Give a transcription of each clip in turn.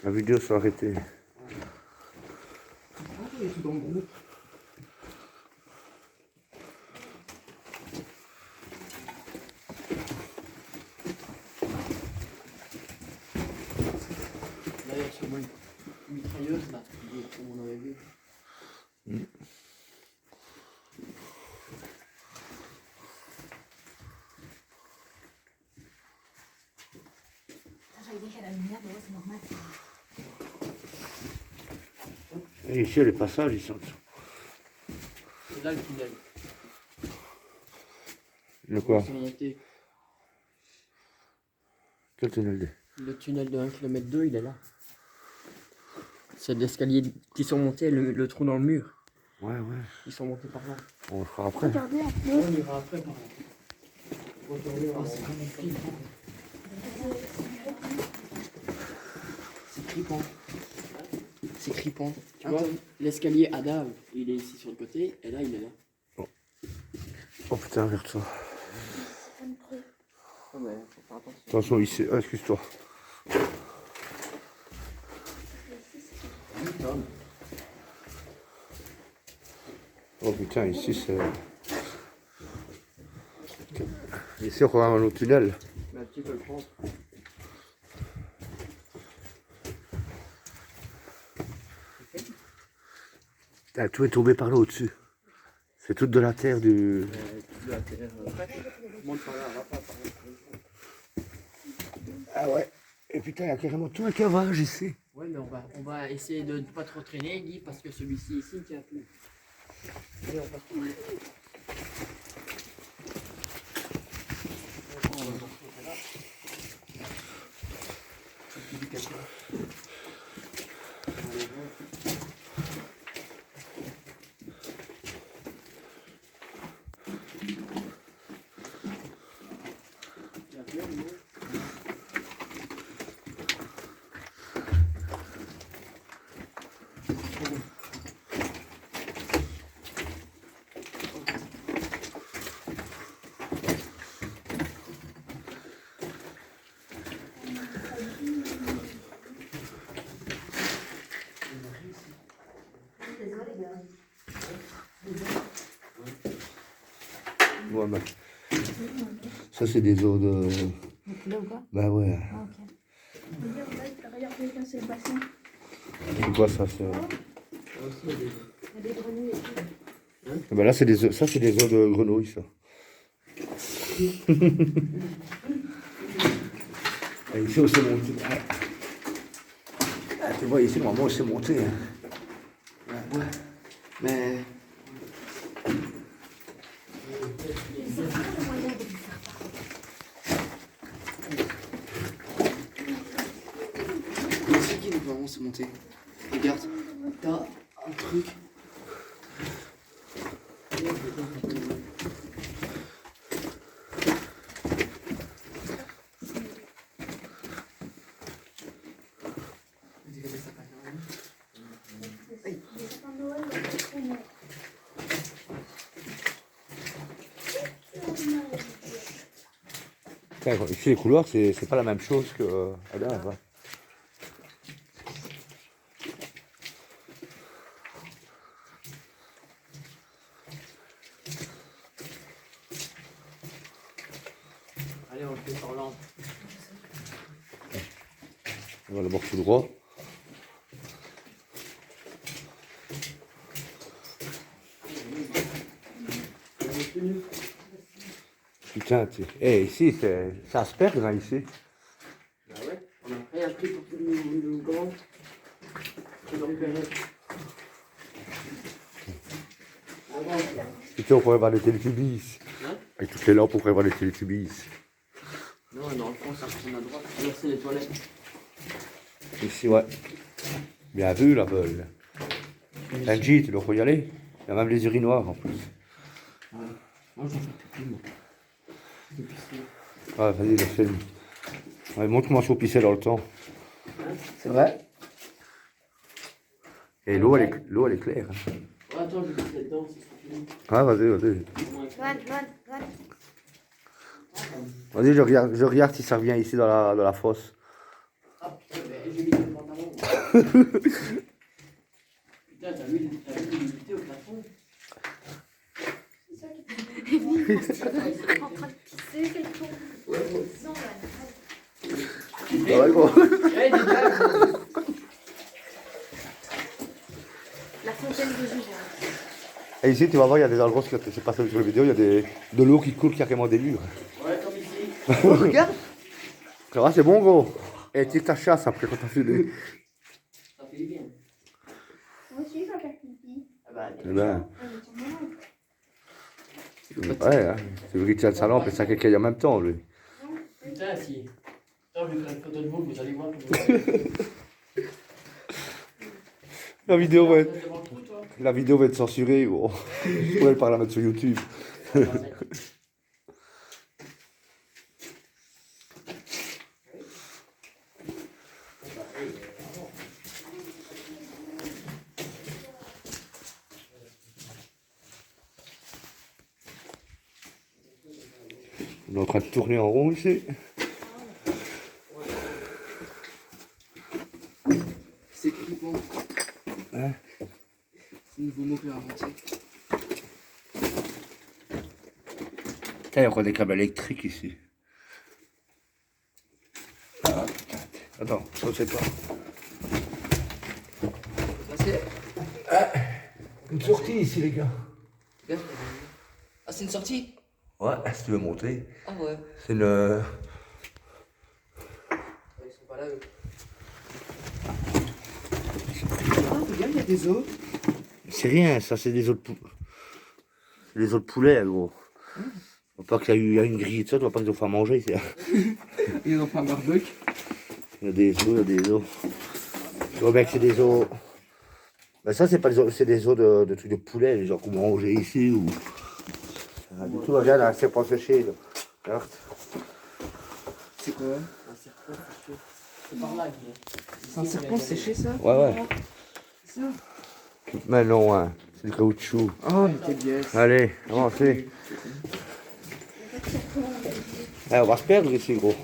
La vidéo s'est arrêtée. Ah, il est tout dans le groupe. Là, il y a sûrement une mitrailleuse là, comme on avait vu. J'avais dit qu'elle a la lumière, mais ouais, c'est normal. Et ici, les passages, ils sont en dessous. C'est là le tunnel. Le quoi? Ils sont montés. Quel tunnel? Le tunnel de 1,2 km, il est là. C'est l'escalier qui sont montés, le trou dans le mur. Ouais. Ils sont montés par là. On le fera après. Regardez un peu. On ira après par là. Oh, c'est quand même flippant. C'est flippant. C'est crippant. Tu vois, l'escalier Ada, il est ici sur le côté, et là, il est là. Oh putain, vers toi. Oh, mais faut faire attention. Attention, ici. Ah, excuse-toi. Oh putain, ici c'est. Ici on va dans le tunnel. Mais tu peux le prendre. Ah, tout est tombé par là au-dessus. C'est toute de la terre du. Monte par là, va pas par là. Ah ouais. Et putain, il y a carrément tout un cavage ici. Ouais, mais on va essayer de ne pas trop traîner, Guy, parce que celui-ci ici ne tient plus. Allez, on passe par là. Ouais, bah. Ça c'est des eaux de. Donc là ou pas? Bah ouais. Ah, ok. Regardez, là, c'est le bassin. C'est quoi ça c'est... Il y a des grenouilles et tout. Ah bah là c'est des œufs. Ça c'est des œufs de grenouille ça. Et ici on s'est monté. Ah, tu vois ici normalement on s'est monté. Hein. Ouais, mais... C'est qui nous vraiment se monter? Regarde, t'as un truc. Putain, ici les couloirs c'est pas la même chose que à Dave, hein. Allez, on le fait sur l'angle. On va d'abord tout droit. Putain, ici ça asperge hein, ici. Bah ouais, on a rien pris pour tout le grand. C'est dans le période. Putain, on pourrait voir les Télétubbies. Hein? Avec toutes les lampes, on pourrait voir les Télétubbies. Non, dans le fond, ça retourne à droite. Là, c'est les toilettes. Ici, ouais. Bien vu, la belle. Angie, tu dois y aller. Il y a même les urinoirs en plus. Ouais. Moi, j'en fais plus, moi. Ah, vas-y, le film. Ouais, montre-moi si on pissait dans le temps. C'est vrai? Et l'eau, elle est claire. Hein. Ouais, attends, je vais pisser dedans, c'est ce que tu dis. Ah, vas-y. Loin. Vas-y, je regarde si ça revient ici dans la fosse. Ah putain, mais j'ai mis le pantalon. Putain, t'as vu l'humidité au plafond? C'est ça qui est en train de pisser, c'est con. Non, Ça va, gros. Eh, dégage! la fontaine de Jugend. Et ici, tu vas voir, il y a des endroits, je sais pas sur la vidéo, il y a de l'eau qui coule carrément des murs. Ouais, comme ici. Regarde. Ça va, c'est bon, gros. Et tire ta chasse après quand t'as fini. Ça fait du bien. Moi aussi, je vais faire pipi. Ah bah, Eh ben, Ah, mais ton maman. ouais, hein. C'est vrai qu'il tient sa lampe et ça caille en même temps, lui. putain, si. Attends, je vais faire une photo de vous allez voir. Que La vidéo va être, devant le trou, toi. la vidéo va être censurée, gros. Je pourrais pas la mettre sur YouTube. On est en train de tourner en rond ici. C'est flippant. Hein? C'est un nouveau mot que j'ai inventé. Il y a encore des câbles électriques ici. Ah, attends, ça c'est pas. Ça c'est. Une sortie ici, les gars. Ah, c'est une sortie? Ouais, si tu veux monter. Ah ouais. C'est une. Ils sont pas là, eux. Ah, regarde, il y a des os. C'est rien, ça, c'est des os de poulet. Les os de poulet, gros. Faut pas qu'il y a une grille de ça, tu vas pas qu'ils ont fait à manger. Ils ont fait un barbecue. Il y a des os, il y a des os. Tu vois bien que c'est des os. Ben ça, c'est pas des os, c'est des os de trucs de poulet, les gens qu'on mangeait ici ou. Ah, du tout, regarde, un serpent séché, là. Regarde. C'est quoi? Un serpent séché. C'est par là qu'il est. C'est un serpent séché, ça? Ouais, ouais. C'est ça? Mais non, hein. C'est du caoutchouc. Oh, mais quelle pièce. Allez, avancez. Eh, on va se perdre ici, gros.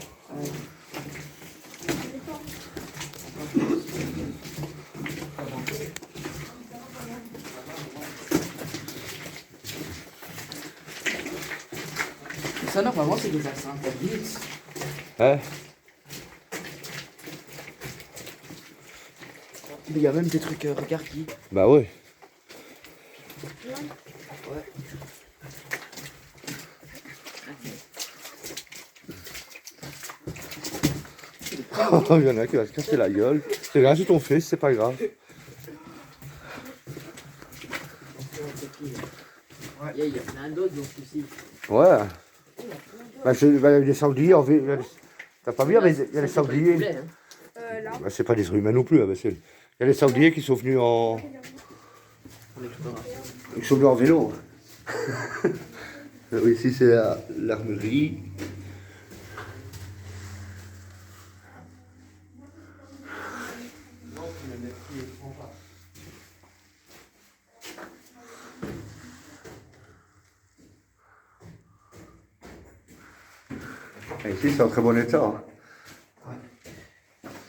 Ça, normalement, c'est des accents interdits. Hein? Mais il y a même des trucs, regarde qui. Bah ouais. Ouais. Oh, il y en a qui va se casser la gueule. C'est rien, c'est ton fils, c'est pas grave. Il y a plein d'autres donc ici. Ouais. Bah, il y a des sangliers en ville. T'as pas vu, il y a des sangliers. Là. Là. Bah, c'est pas des humains non plus, hein, il y a des sangliers qui sont venus en. Ils sont venus en vélo. Ici, c'est l'armurerie. Et ici, c'est en très bon état. Hein.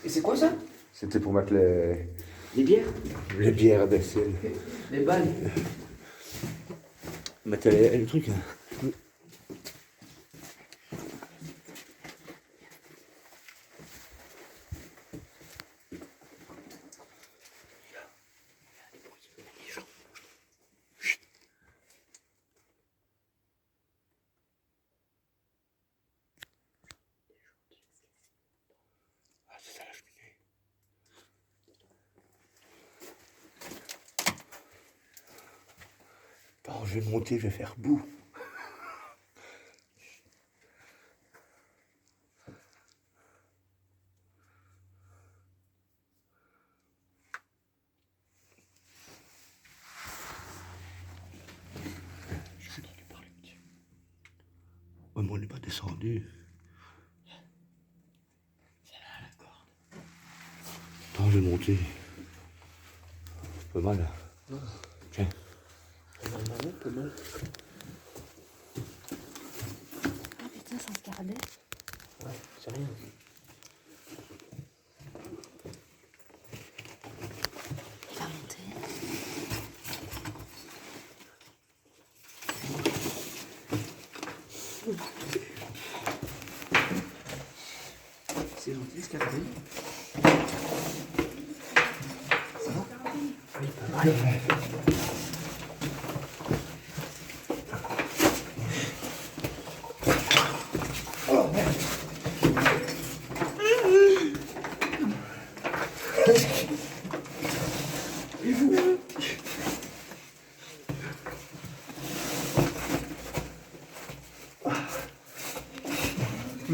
Et c'est quoi ça? C'était pour mettre Les bières? les bières d'aisselle. Les balles? Mettre les trucs. Hein. Ah, c'est ça la cheminée. Bon, je vais monter, je vais faire boue. Je suis entendu parler, monsieur. Ouais, mais on n'est pas descendu. C'est là la corde. Attends, je vais monter. Pas mal. Hein. Tiens. Pas mal. Ah putain, c'est un scarabée. Ouais, c'est rien. Qu'est-ce qu'il y a fait?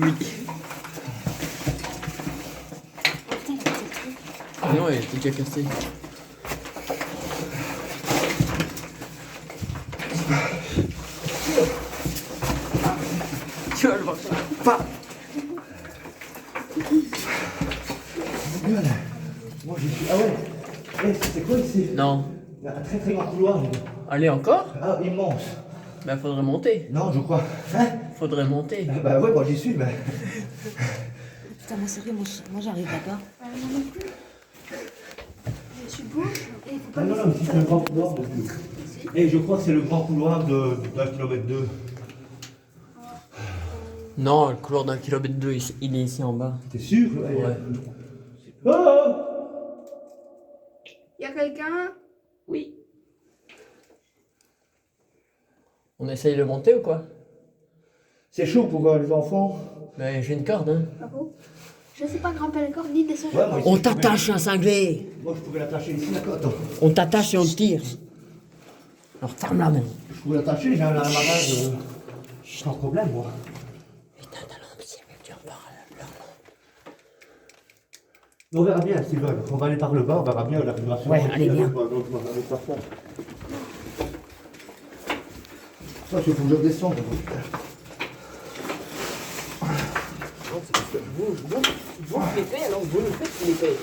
Oui. Non, elle était déjà cassée. Tu vas le voir. Pas. Moi j'ai suis. Ah ouais. C'est quoi ici? Non. Il y a un très très grand couloir. Allez, encore? Ah, immense. Bah, faudrait monter. Non, je crois. Hein? Faudrait monter. Bah ouais, moi j'y suis, mais. Putain, moi c'est vrai, moi j'arrive là-bas. Moi non plus. Je suis gauche et il faut pas Ah non, me non, mais c'est le grand couloir de. Et je crois que c'est le grand couloir d'un kilomètre 2. Non, le couloir d'1 km 2, il est ici en bas. T'es sûr? Ouais. Oh! Il y a quelqu'un? Oui. On essaye de monter ou quoi? C'est chaud pour les enfants. Mais j'ai une corde, hein. Ah bon? Je sais pas grimper la corde ni descendre. Ouais, moi, On t'attache un cinglé. Moi je pourrais l'attacher ici, d'accord? Attends. On t'attache et on te tire. Alors ferme la main. Je pourrais l'attacher, j'ai un amarrage. Sans problème, moi. Putain, ta lampe, c'est mieux que tu en parles. On verra bien s'ils veulent. On va aller par le bas, on verra bien la vibration. Ouais, allez, viens. Ça, il faut que je redescende. Vous flippez, alors vous nous faites flipper.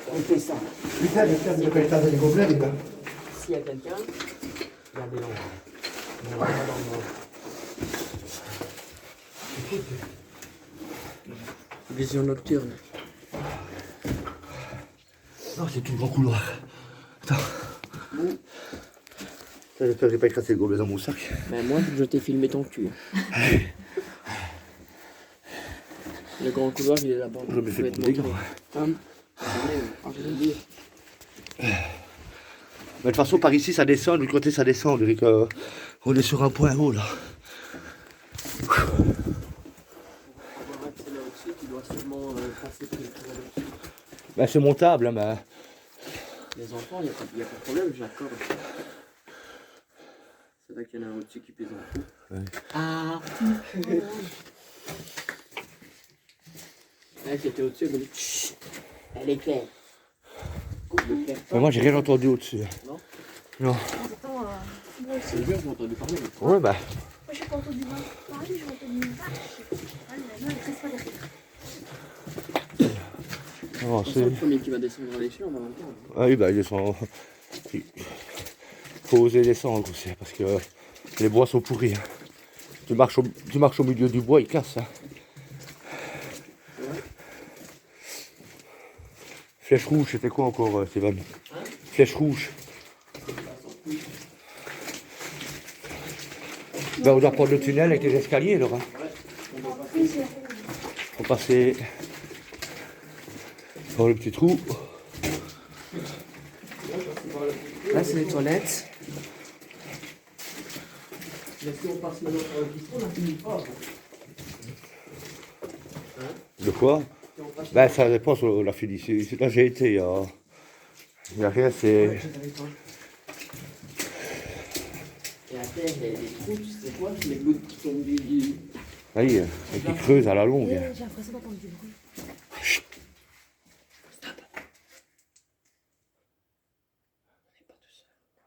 On fait ça. Putain, il y a quelqu'un dans les gobelets, les gars. S'il y a quelqu'un, regardez l'endroit. Vision nocturne. Non, c'est tout le grand couloir. Attends. J'espère que j'ai pas écrasé le gobelet dans mon sac. Ben moi, je t'ai filmé ton cul. Le grand couloir, il est là-bas. Je me fais Vous des pouvez te dégâts. montrer. Je vais le dire. Mais de toute façon, par ici, ça descend, du côté, ça descend. Donc, on est sur un point haut, là. On va mettre celle-là au-dessus qui doit sûrement passer pour le couloir au-dessus. Ben, c'est montable, hein, mais... Les enfants, il n'y a pas de problème, je l'accorde. C'est vrai qu'il y en a un au-dessus qui pèse un coup. Ouais. Ah ouais, c'était au-dessus, elle m'a dit chut, elle est claire. Mais moi, j'ai rien entendu au-dessus. Non. Non. Pourtant, moi aussi. C'est bien, j'ai entendu parler. Ouais, bah... Moi, j'ai pas entendu parler, j'ai entendu parler. Non, elle reste pas derrière. Non, C'est c'est... le premier qui va descendre à l'échelle, on va l'entendre. Ah oui, bah, il descend... Il faut oser descendre aussi, parce que les bois sont pourris. Hein. Tu marches au milieu du bois, il casse. Hein. Flèche rouge, c'était quoi encore, Stéphane? Flèche rouge. Ben, on doit prendre le tunnel avec les escaliers, Laura. Faut passer par le petit trou. Là, c'est les toilettes. Mais si on passe maintenant par le bistrot, on a fini pas. De quoi? Ben, ça dépend sur la finition. Là, j'ai été, il y a rien, c'est... Et à terre, les trous, c'est quoi? C'est les gouttes qui tombent du... Ah oui, et qui creuse à la longue. J'ai l'impression d'entendre du bruit.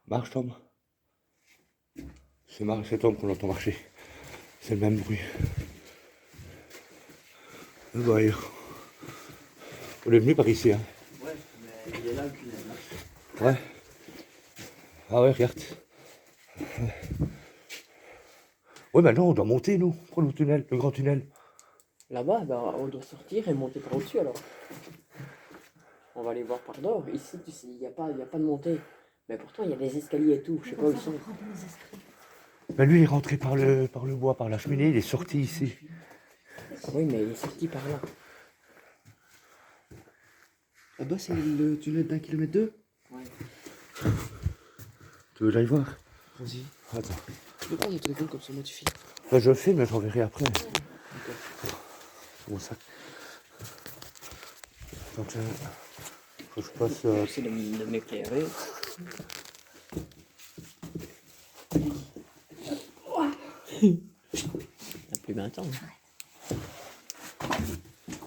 Marche, Tom. C'est Tom qu'on entend marcher. C'est le même bruit. Bah, on est venu par ici, hein. Ouais, mais il est là le tunnel. Ouais. Ah ouais, regarde. Ouais, maintenant on doit monter, nous. Prendre le tunnel, le grand tunnel. Là-bas, ben, on doit sortir et monter par au-dessus alors. On va aller voir par dehors. Ici, tu sais, il n'y a pas de montée. Mais pourtant, il y a des escaliers et tout. Je sais pas où ils sont. Ben lui, il est rentré par le bois, par la cheminée, il est sorti ici. Oui, mais il est sorti par là. Là-bas, c'est le tunnel d'1,2 km. Ouais. Tu veux que j'aille voir? Vas-y. Attends. Tu peux prendre le téléphone comme ça, moi tu filmes. Ben, je le filme, mais je reverrai après. D'accord. C'est mon sac. Donc, faut que je passe... C'est de m'éclairer. T'as plus 20 ans.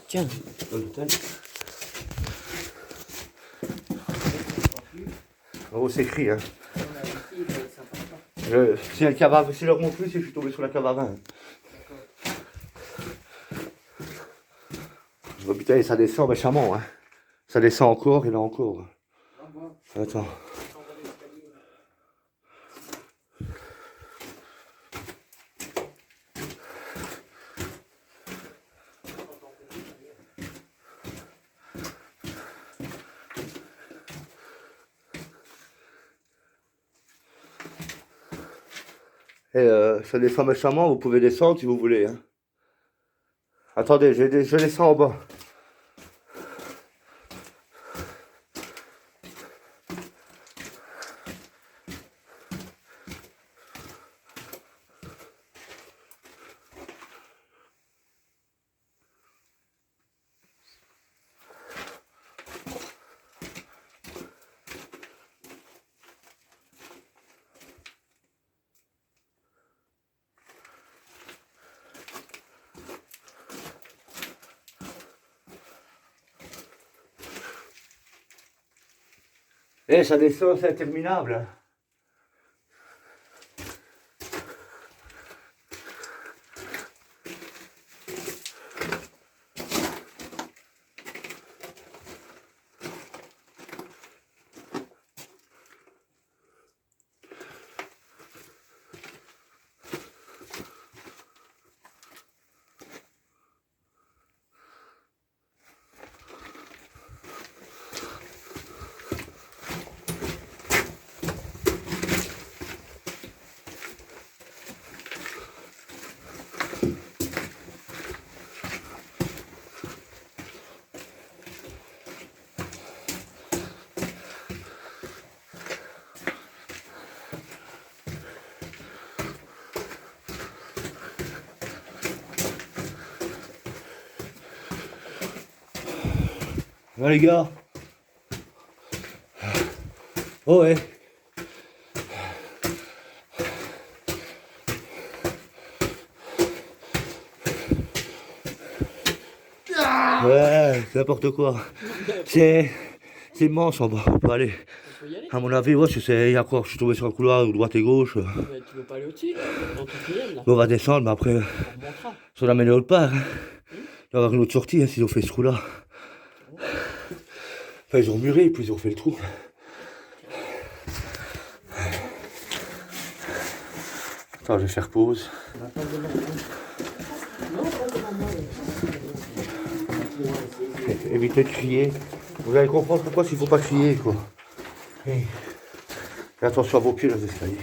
Tiens. Oh, c'est écrit, hein. Si un cave, si leur montre plus, je suis tombé sur la cave à vin. Oh putain, ça descend méchamment, hein. Ça descend encore et là encore. Attends. Et ça descend méchamment, vous pouvez descendre si vous voulez, hein. Attendez, je descends en bas. Et ça descend, c'est interminable, hein. Ouais, les gars. Oh ouais. Ouais, c'est n'importe quoi. C'est immense en bas, on peut aller. On peut y aller. À mon avis, ouais, il y a quoi? Je suis tombé sur un couloir, droite et gauche. Mais tu veux pas aller au-dessus? Dans ton tunnel là. On va descendre, mais après, On remontera. ça l'amène autre part. Hein. Il va y avoir une autre sortie hein, s'ils ont fait ce trou-là. Enfin, ils ont muré, puis ils ont fait le trou. Attends, je vais faire pause. Évitez de crier. Vous allez comprendre pourquoi s'il ne faut pas crier, quoi. Et attention à vos pieds, les escaliers.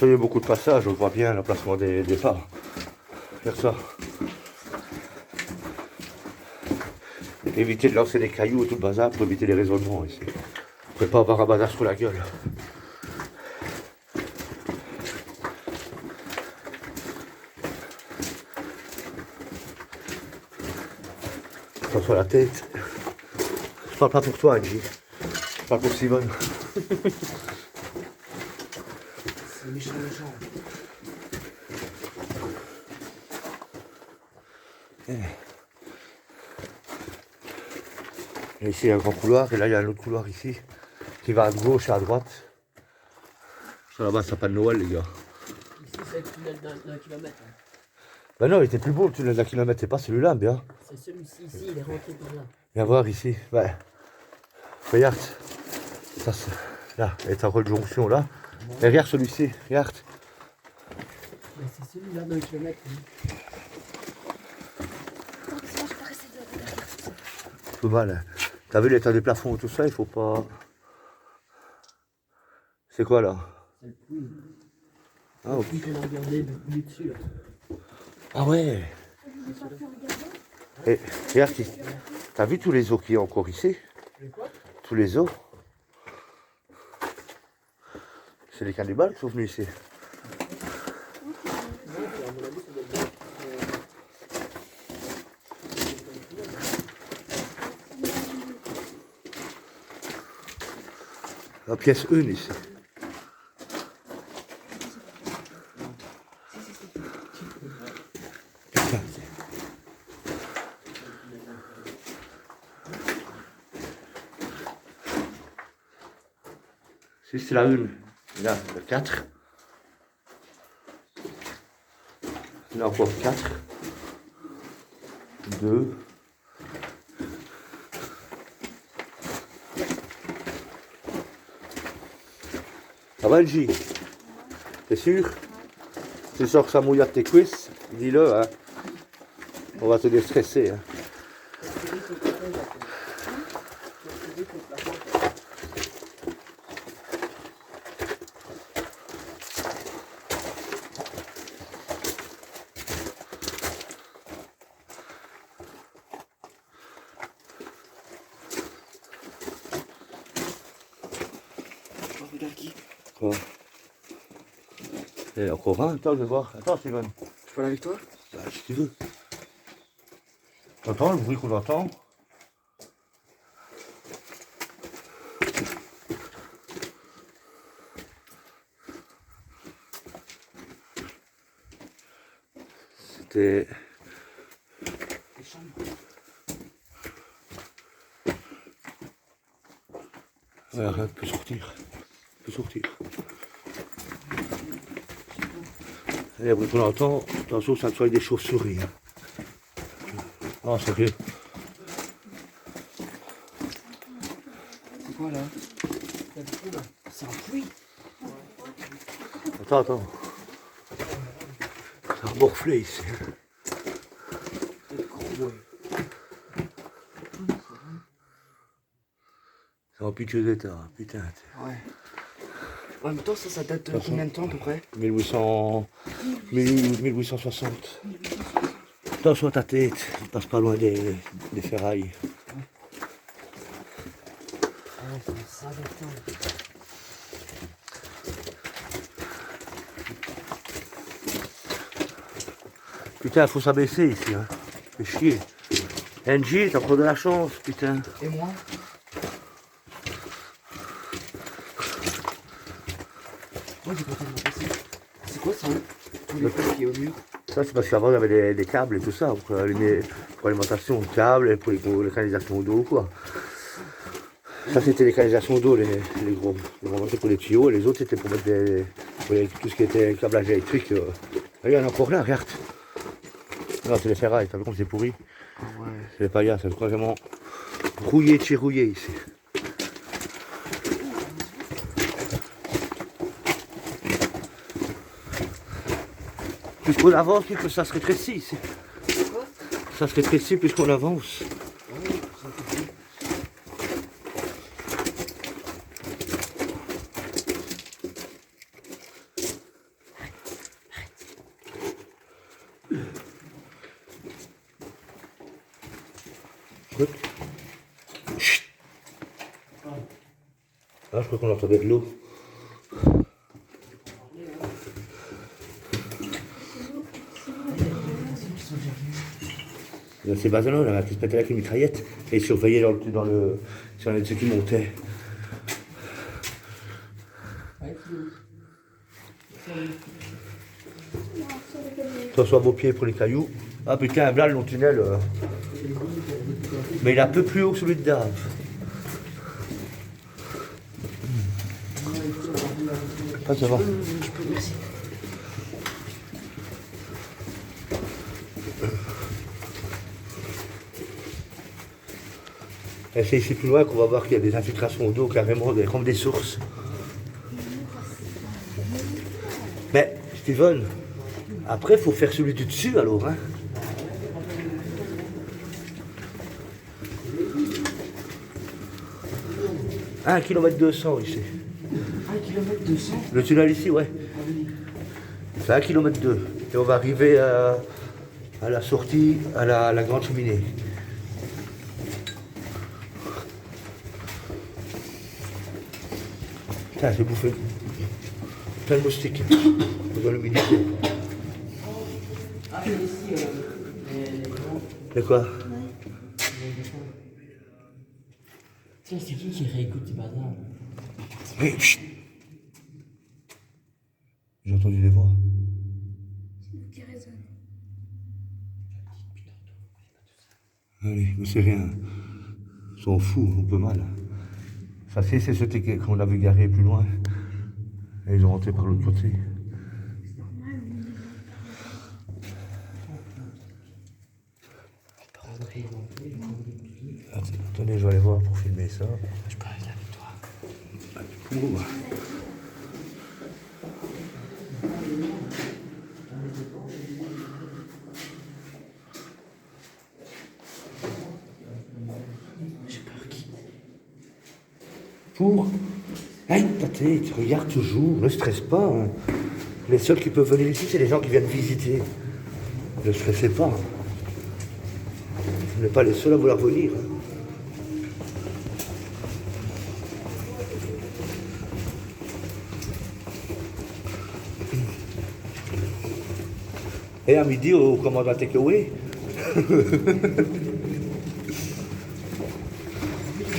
Il y a beaucoup de passages, on voit bien l'emplacement des pas. Faire ça. Évitez de lancer des cailloux et tout le bazar pour éviter les raisonnements ici. Vous ne pouvez pas avoir un bazar sur la gueule. Attention à la tête. Je parle pas pour toi, Angie. Je parle pour Simone. C'est méchant. Et ici, il y a un grand couloir, et là, il y a un autre couloir ici, qui va à gauche et à droite. Ça, là-bas, ça s'appelle Noël, les gars. Ici, c'est le tunnel d'un kilomètre. Hein. Ben non, il était plus beau, le tunnel d'un kilomètre, c'est pas celui-là, bien. C'est celui-ci, ici, il est rentré par là. Viens voir ici. Ouais. Regarde. Ça, là, il est en conjonction là. Et regarde celui-ci, regarde. Mais c'est celui-là d'un kilomètre. Hein. Non, parce que moi, je peux rester derrière. Tout mal. Hein. T'as vu l'état des plafonds et tout ça, il faut pas... C'est quoi là? C'est le puits. Ah, Le ok. puits qu'on a regardé du dessus là. Ah ouais. Je n'ai pas pu regarder. Et regarde, t'as vu tous les os qu'il y a encore ici? Tous les os. C'est les cannibales qui sont venus ici. La pièce 1 ici. Si c'est la 1, là, le 4. Il y en a encore 4. 2. Ça va, J? T'es sûr? Tu sens que ça mouille à tes cuisses? Dis-le, hein. On va te déstresser, hein. Regarde qui. Quoi? Il y a encore un, attends, je vais voir. Attends, Steven. Je peux aller avec toi? Bah, si tu veux. T'entends le bruit qu'on entend? C'était... Les chambres. Ouais, regarde, peut sortir. Peut sortir. Et le bruit qu'on entend, attention, ça ne soit des chauves-souris. Hein. Oh, sérieux. C'est quoi là? C'est un puits. Attends. Ça a morflé ici. C'est en piteux état, putain. Ouais. En même temps, ça date de combien de temps à peu près? 1860. Attention à ta tête, ne passe pas loin des ferrailles. Ah ouais, ça date de temps. Putain, faut s'abaisser ici, hein. Fais chier. NJ, t'as trop de la chance, putain. Et moi? Moi j'ai pas tellement passé. C'est quoi ça? Tous les fils qui est au mur. Ça, c'est parce qu'avant, il y avait des câbles et tout ça, pour l'alimentation, câbles, pour les canalisations d'eau, quoi. Ça, c'était les canalisations d'eau, les gros morceaux pour les tuyaux, et les autres, c'était pour mettre tout ce qui était câblage électrique. Il y en a encore là, regarde. Non, c'est les ferrailles, t'as vu comme c'est pourri? Ah ouais. C'est les paillasses, c'est vraiment rouillé, chirouillé ici. Plus qu'on avance, plus que ça se rétrécit ici. Ça se rétrécit plus qu'on avance. Écoute. Chut. Ah, je crois qu'on entendait de l'eau. Il y a ces bazins là, qui se mettaient avec une mitraillette et ils surveillaient sur ceux qui montaient. Attention à vos pieds pour les cailloux. Ah putain, là le long tunnel. Mais il est un peu plus haut que celui de Dave. Ah, ça va. Merci. Et c'est ici plus loin qu'on va voir qu'il y a des infiltrations d'eau carrément, comme des sources. Mais, Steven, après il faut faire celui du dessus alors, hein. 1 km 200 ici. 1 km 200. Le tunnel ici, ouais. Il fait 1 km 2. Et on va arriver à la sortie, à la grande cheminée. Putain, j'ai bouffé plein de moustiques dans l'humidité. Ah, mais ici, De quoi? tiens, c'est qui réécoute tes bazars? Oui, chut. J'ai entendu des voix. Qui résonne. Allez, mais c'est rien. Ils sont fous, un peu mal. Ça c'est ceux qu'on a vu garer plus loin. Et ils ont rentré par l'autre côté. Attendez, je vais aller voir pour filmer ça. Je peux rester avec toi. Ouh. J'ai peur qui. Pour. Hey, ta tête, regarde toujours, ne stresse pas. Hein. Les seuls qui peuvent venir ici, c'est les gens qui viennent visiter. Ne stressez pas. Vous n'êtes pas les seuls à vouloir venir. Hein. Et à midi, au commandant takeaway. On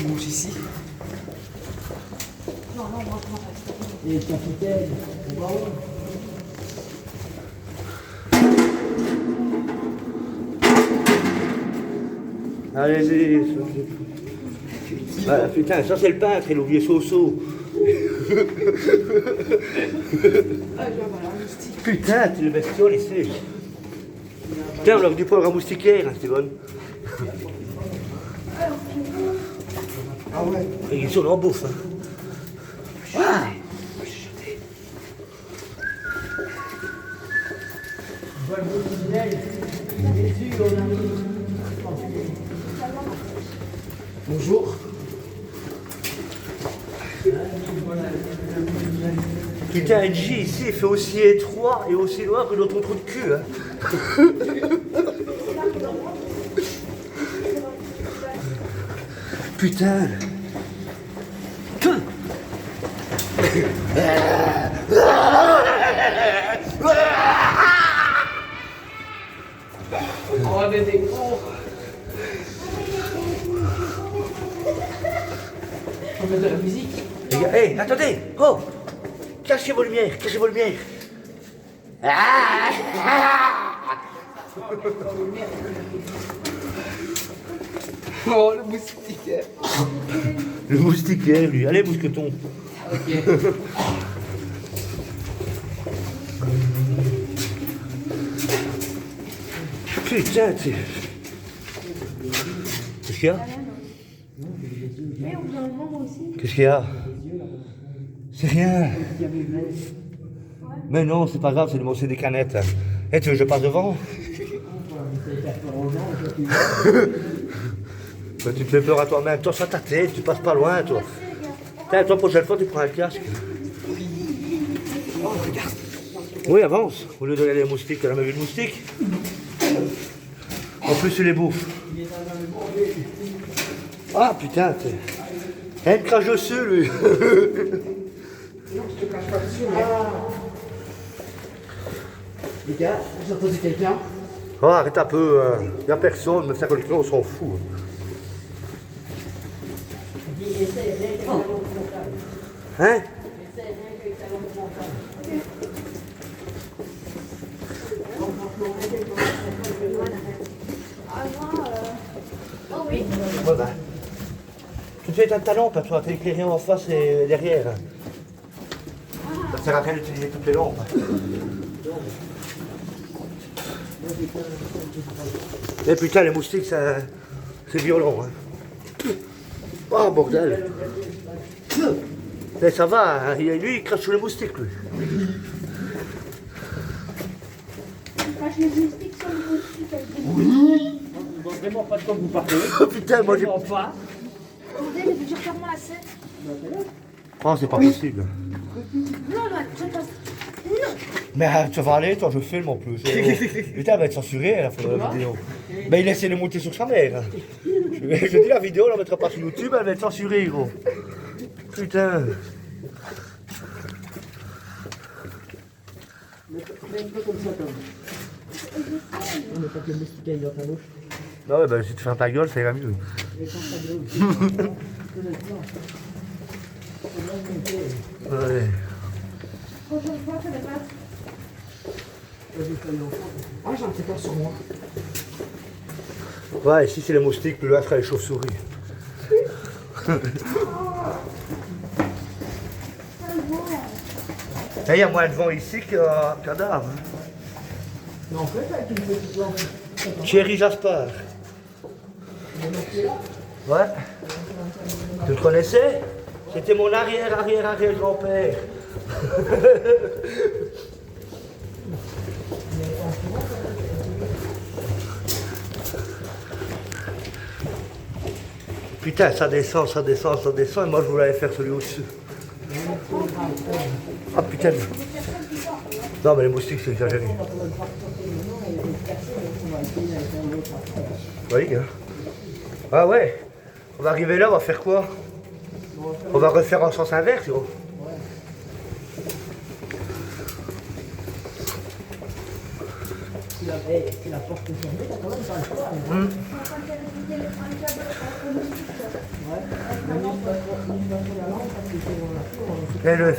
mange ici. Non, non, moi, Et le capitaine, on va où? Allez-y. Ah, putain, ça c'est le peintre, il a oublié Soso. Putain, tu le bestiole ici. Putain, on leur dit pas le moustiquaire, hein, Steven. Ah ouais. Ils sont en bouffe. Hein. Ah. Bonjour. Putain, NJ ici, il fait aussi étroit et aussi noir que notre trou de cul. Hein. Putain. On va mettre des cons. On met de la musique. Les gars, hé, attendez. Oh. Cachez vos lumières, cachez vos lumières. Oh, le moustiquaire. Le moustiquaire, lui. Allez, mousqueton. Ok. Putain, tu... Qu'est-ce qu'il y a? Mais on vient le moment aussi. Qu'est-ce qu'il y a? C'est rien. Mais non, c'est pas grave, c'est des canettes. Eh, tu veux que je passe devant? Bah, tu te fais peur à toi-même. Toi, sur ta tête, tu passes pas loin, toi. Tiens, toi, prochaine fois, tu prends un casque. Oh, regarde. Oui, avance. Au lieu de regarder les moustiques, t'as jamais vu de moustiques? En plus, tu les bouffes. Ah, putain, t'es... Elle me crache dessus, lui. Non, je te cache pas dessus, mais... Les gars, j'ai entendu quelqu'un. Oh, arrête un peu. Y a personne, mais ça, on s'en fout. Hein? Oh oui. Ouais, bah. Tu te fais ta lampe, toi, t'es éclairé en face et derrière. Ça sert à rien d'utiliser toutes les lampes. Eh putain, les moustiques, ça... c'est violent. Hein. Oh, bordel. Eh, ça va, hein. Lui, il crache sur les moustiques, lui. Crache les moustiques sur les moustiques. Je ne vois vraiment pas de quoi vous parlez. Oh putain, moi j'ai... Vraiment pas. Attendez, mais je referme la scène. Oh, c'est pas possible. Non, non, je passe. Mais tu vas aller, toi, je filme en plus. Putain, elle va être censurée, elle a fait la vidéo. Mais il essaie de monter sur sa mère. Je dis la vidéo, on la mettra pas sur YouTube, elle va être censurée, gros. Putain. Mets-toi comme ça, Tom. On met pas que le moustique aille dans ta bouche. Non, ouais, bah si tu fermes ta gueule, ça ira mieux. Et quand ta gueule aussi. Ouais. Prochaine fois, ça va pas. Ah, j'ai un petit peur sur moi. Ouais, ici c'est les moustiques, plus loin, ce sera les chauves-souris. Il y a moins de vent ici qu'un cadavre. Non, en fait, avec une petite lampe. Thierry Jaspard. Ouais. Tu le connaissais? C'était mon arrière-grand-père. Putain, ça descend, ça descend, ça descend, et moi je voulais faire celui au-dessus. Ah putain. Non mais les moustiques c'est exagéré. Oui, hein. Ah ouais. On va arriver là, on va faire quoi? On va refaire en sens inverse, gros. Si la porte est fermée, t'as quand même pas le choix. Ouais. Et le